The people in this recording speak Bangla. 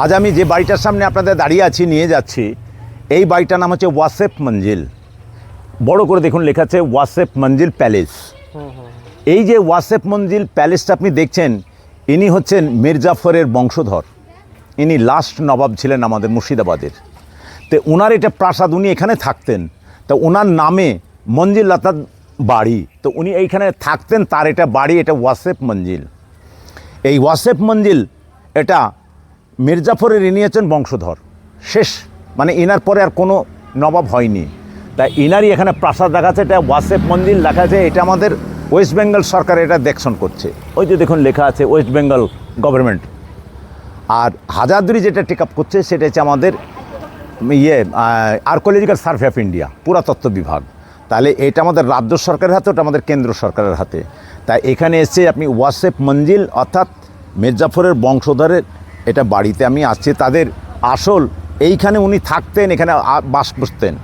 আজ আমি যে বাড়িটার সামনে আপনাদের দাঁড়িয়ে আছি, নিয়ে যাচ্ছি, এই বাড়িটার নাম হচ্ছে ওয়াসেফ মঞ্জিল। বড় করে দেখুন লেখা আছে ওয়াসেফ মঞ্জিল প্যালেস। এই যে ওয়াসেফ মঞ্জিল প্যালেসটা আপনি দেখছেন, ইনি হচ্ছেন মির্জাফরের বংশধর। ইনি লাস্ট নবাব ছিলেন আমাদের মুর্শিদাবাদের। তো ওনার এটা প্রাসাদ, উনি এখানে থাকতেন। তো ওনার নামে মঞ্জিল অর্থাৎ বাড়ি, তো উনি এইখানে থাকতেন, তার এটা বাড়ি, এটা ওয়াসেফ মঞ্জিল। এই ওয়াসেফ মঞ্জিল এটা মির্জাফরের, ইনি হচ্ছেন বংশধর শেষ, মানে ইনার পরে আর কোনো নবাব হয়নি। তাই ইনারই এখানে প্রাসাদ দেখা আছে, এটা ওয়াসেফ মঞ্জিল লেখা আছে। এটা আমাদের ওয়েস্ট বেঙ্গল সরকার এটা দেখশন করছে। ওই যে দেখুন লেখা আছে ওয়েস্ট বেঙ্গল গভর্নমেন্ট। আর হাজারদুয়ারি যেটা টেক আপ করছে সেটা হচ্ছে আমাদের আর্কোলজিক্যাল সার্ভে অফ ইন্ডিয়া, পুরাতত্ত্ব বিভাগ। তাহলে এটা আমাদের রাজ্য সরকারের হাতে, ওটা আমাদের কেন্দ্র সরকারের হাতে। তাই এখানে এসে আপনি ওয়াসেফ মঞ্জিল অর্থাৎ মির্জাফরের বংশধরের এটা বাড়িতে আমি আসছি। তাদের আসল এইখানে উনি থাকতেন, এখানে বাস করতেন।